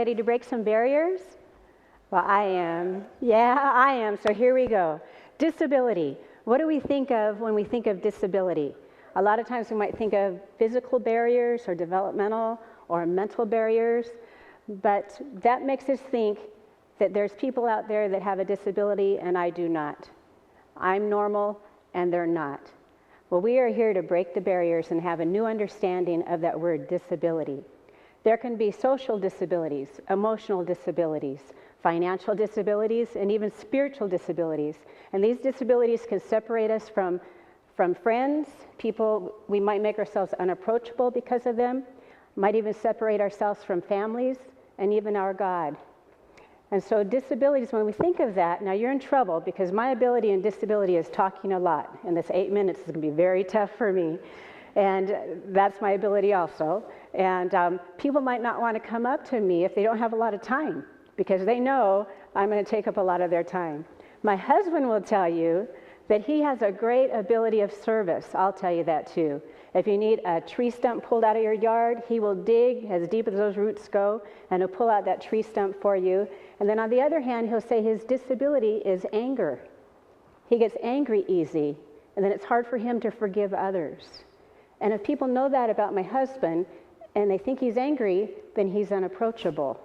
ready to break some barriers? Well, I am. Yeah, I am. So here we go. Disability. What do we think of when we think of disability? A lot of times we might think of physical barriers or developmental or mental barriers, but that makes us think that there's people out there that have a disability and I do not. I'm normal and they're not. Well, we are here to break the barriers and have a new understanding of that word disability. There can be social disabilities, emotional disabilities, financial disabilities, and even spiritual disabilities. And these disabilities can separate us from friends, people. We might make ourselves unapproachable because of them, might even separate ourselves from families and even our God. And so disabilities, when we think of that, now you're in trouble because my ability in disability is talking a lot. And this 8 minutes is going to be very tough for me. And that's my ability also. And people might not want to come up to me if they don't have a lot of time because they know I'm going to take up a lot of their time. My husband will tell you that he has a great ability of service. I'll tell you that too. If you need a tree stump pulled out of your yard, he will dig as deep as those roots go, and he'll pull out that tree stump for you. And then on the other hand, he'll say his disability is anger. He gets angry easy, and then it's hard for him to forgive others. And if people know that about my husband, and they think he's angry, then he's unapproachable.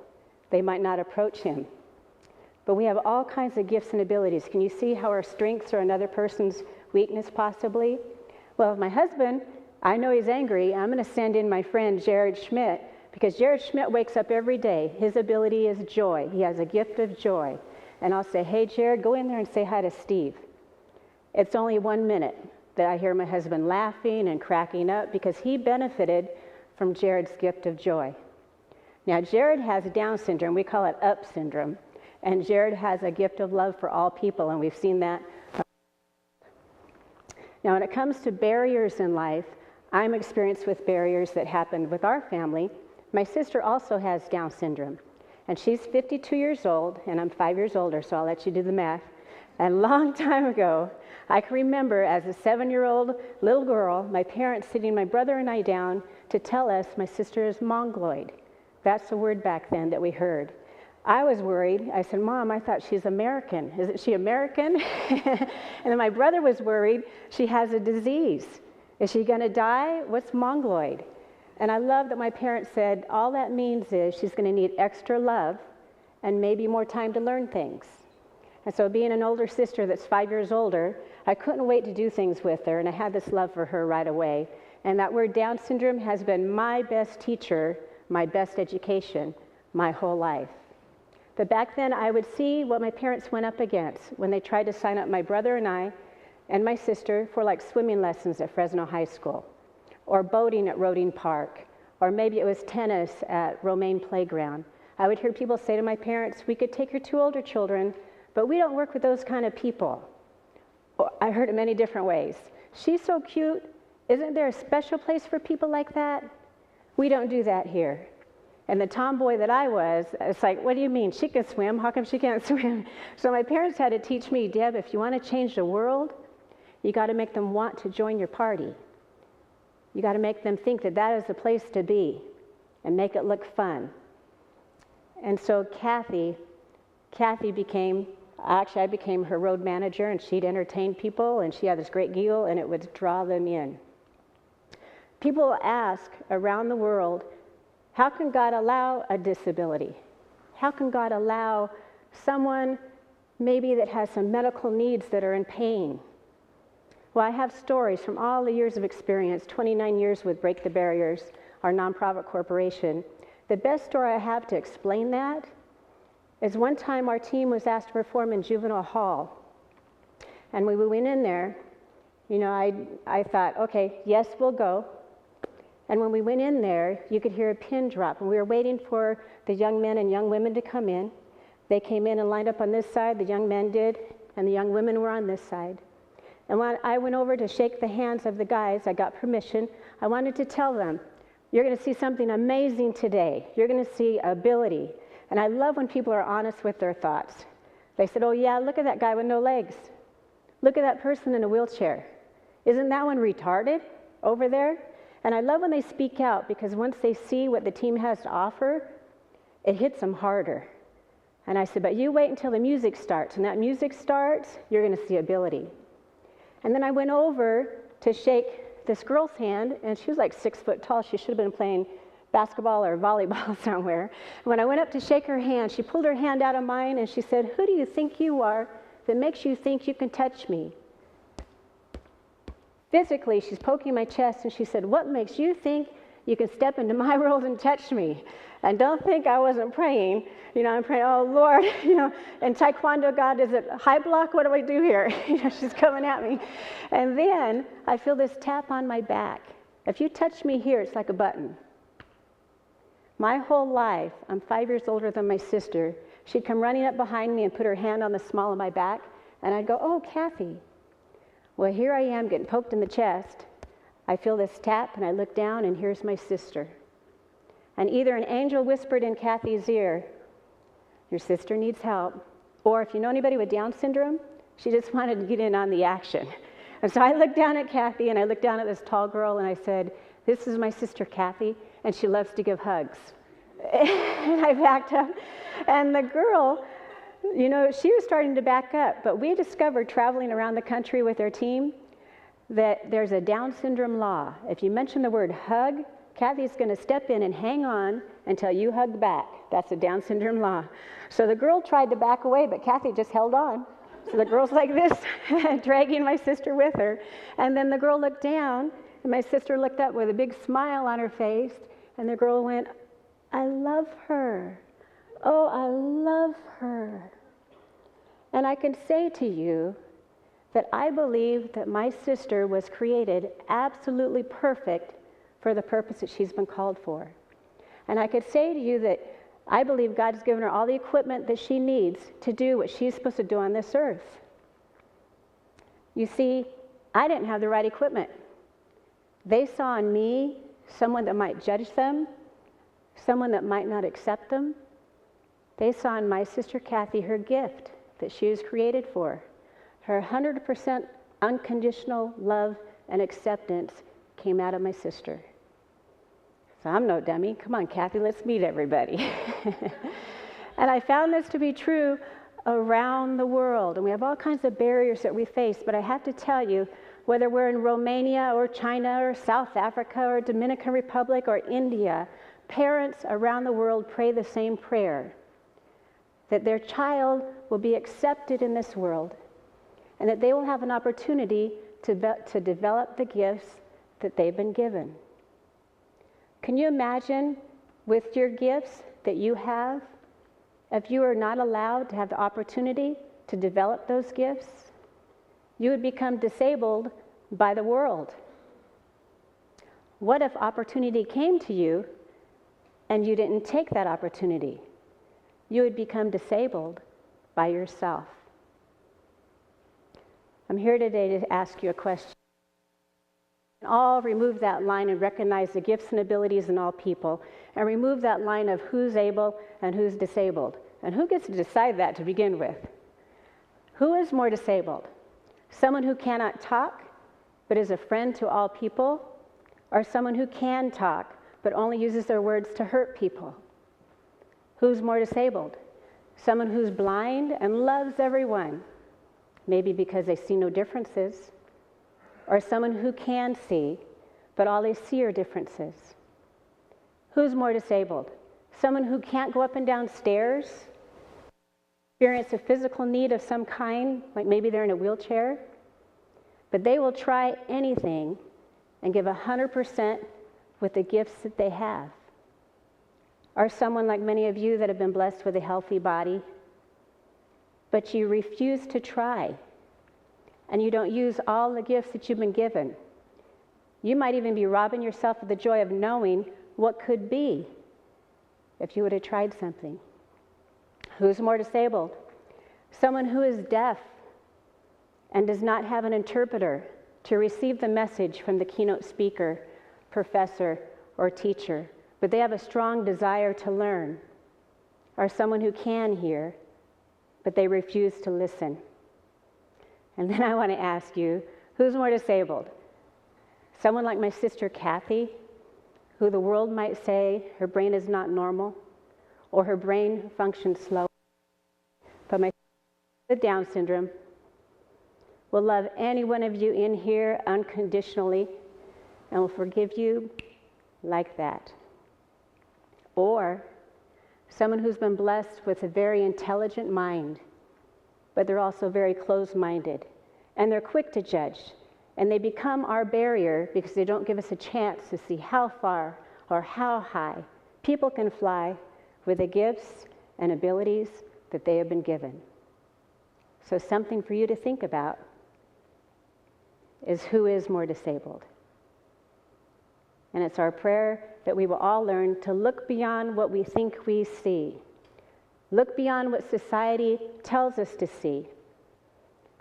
They might not approach him. But we have all kinds of gifts and abilities. Can you see how our strengths are another person's weakness possibly? Well, if my husband, I know he's angry, I'm going to send in my friend Jared Schmidt, because Jared Schmidt wakes up every day. His ability is joy. He has a gift of joy. And I'll say, hey, Jared, go in there and say hi to Steve. It's only 1 minute that I hear my husband laughing and cracking up because he benefited from Jared's gift of joy. Now, Jared has Down syndrome. We call it UP syndrome. And Jared has a gift of love for all people, and we've seen that. Now, when it comes to barriers in life, I'm experienced with barriers that happened with our family. My sister also has Down syndrome, and she's 52 years old, and I'm 5 years older, so I'll let you do the math. And a long time ago, I can remember as a 7-year-old little girl, my parents sitting my brother and I down to tell us my sister is mongoloid. That's the word back then that we heard. I was worried. I said, Mom, I thought she's American. Isn't she American? And then my brother was worried. She has a disease. Is she going to die? What's mongoloid? And I love that my parents said, all that means is she's going to need extra love and maybe more time to learn things. And so being an older sister that's 5 years older, I couldn't wait to do things with her, and I had this love for her right away. And that word Down syndrome has been my best teacher, my best education, my whole life. But back then, I would see what my parents went up against when they tried to sign up my brother and I and my sister for like swimming lessons at Fresno High School, or boating at Roding Park, or maybe it was tennis at Romaine Playground. I would hear people say to my parents, we could take your 2 older children, but we don't work with those kind of people. I heard it many different ways. She's so cute. Isn't there a special place for people like that? We don't do that here. And the tomboy that I was, it's like, what do you mean? She can swim. How come she can't swim? So my parents had to teach me, Deb, if you want to change the world, you got to make them want to join your party. You got to make them think that that is the place to be and make it look fun. And so Kathy became, actually I became her road manager, and she'd entertain people, and she had this great giggle, and it would draw them in. People ask around the world, how can God allow a disability? How can God allow someone maybe that has some medical needs that are in pain? Well, I have stories from all the years of experience, 29 years with Break the Barriers, our nonprofit corporation. The best story I have to explain that is one time our team was asked to perform in juvenile hall. And when we went in there, you know, I thought, okay, yes, we'll go. And when we went in there, you could hear a pin drop. And we were waiting for the young men and young women to come in. They came in and lined up on this side, the young men did, and the young women were on this side. And when I went over to shake the hands of the guys, I got permission. I wanted to tell them, you're going to see something amazing today. You're going to see ability. And I love when people are honest with their thoughts. They said, oh yeah, look at that guy with no legs. Look at that person in a wheelchair. Isn't that one retarded over there? And I love when they speak out, because once they see what the team has to offer, it hits them harder. And I said, but you wait until the music starts. And that music starts, you're going to see ability. And then I went over to shake this girl's hand, and she was like 6 foot tall. She should have been playing basketball or volleyball somewhere. When I went up to shake her hand, she pulled her hand out of mine, and she said, who do you think you are that makes you think you can touch me? Physically, she's poking my chest, and she said, what makes you think you can step into my world and touch me? And don't think I wasn't praying. I'm praying, oh, Lord, in Taekwondo, God, is it high block? What do I do here? She's coming at me. And then I feel this tap on my back. If you touch me here, it's like a button. My whole life, I'm 5 years older than my sister. She'd come running up behind me and put her hand on the small of my back, and I'd go, oh, Kathy. Well, here I am getting poked in the chest. I feel this tap, and I look down, and here's my sister. And either an angel whispered in Kathy's ear, your sister needs help, or if you know anybody with Down syndrome, she just wanted to get in on the action. And so I looked down at Kathy, and I looked down at this tall girl, and I said, this is my sister Kathy, and she loves to give hugs. And I backed up, and the girl, she was starting to back up, but we discovered traveling around the country with our team that there's a Down syndrome law. If you mention the word hug, Kathy's going to step in and hang on until you hug back. That's a Down syndrome law. So the girl tried to back away, but Kathy just held on. So the girl's like this, dragging my sister with her. And then the girl looked down, and my sister looked up with a big smile on her face, and the girl went, I love her. Oh, I love her. And I can say to you that I believe that my sister was created absolutely perfect for the purpose that she's been called for. And I could say to you that I believe God's given her all the equipment that she needs to do what she's supposed to do on this earth. You see, I didn't have the right equipment. They saw in me someone that might judge them, someone that might not accept them. They saw in my sister Kathy her gift that she was created for. Her 100% unconditional love and acceptance came out of my sister. So I'm no dummy. Come on, Kathy, let's meet everybody. And I found this to be true around the world. And we have all kinds of barriers that we face. But I have to tell you, whether we're in Romania or China or South Africa or Dominican Republic or India, parents around the world pray the same prayer, that their child will be accepted in this world and that they will have an opportunity to develop the gifts that they've been given. Can you imagine with your gifts that you have, if you are not allowed to have the opportunity to develop those gifts, you would become disabled by the world. What if opportunity came to you and you didn't take that opportunity? You would become disabled by yourself. I'm here today to ask you a question. All remove that line and recognize the gifts and abilities in all people, and remove that line of who's able and who's disabled. And who gets to decide that to begin with? Who is more disabled? Someone who cannot talk but is a friend to all people, or someone who can talk but only uses their words to hurt people? Who's more disabled? Someone who's blind and loves everyone, maybe because they see no differences, or someone who can see, but all they see are differences. Who's more disabled? Someone who can't go up and down stairs, experience a physical need of some kind, like maybe they're in a wheelchair, but they will try anything and give 100% with the gifts that they have. Or someone like many of you that have been blessed with a healthy body, but you refuse to try, and you don't use all the gifts that you've been given. You might even be robbing yourself of the joy of knowing what could be if you would have tried something. Who's more disabled? Someone who is deaf and does not have an interpreter to receive the message from the keynote speaker, professor, or teacher, but they have a strong desire to learn. Or someone who can hear, but they refuse to listen. And then I want to ask you, who's more disabled? Someone like my sister Kathy, who the world might say her brain is not normal, or her brain functions slow. But my with Down syndrome will love any one of you in here unconditionally and will forgive you like that. Or someone who's been blessed with a very intelligent mind, but they're also very closed-minded, and they're quick to judge, and they become our barrier because they don't give us a chance to see how far or how high people can fly with the gifts and abilities that they have been given. So something for you to think about is who is more disabled. And it's our prayer that we will all learn to look beyond what we think we see. Look beyond what society tells us to see.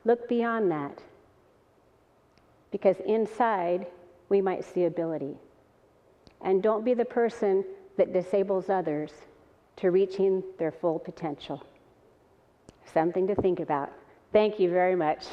Look beyond that. Because inside, we might see ability. And don't be the person that disables others to reaching their full potential. Something to think about. Thank you very much.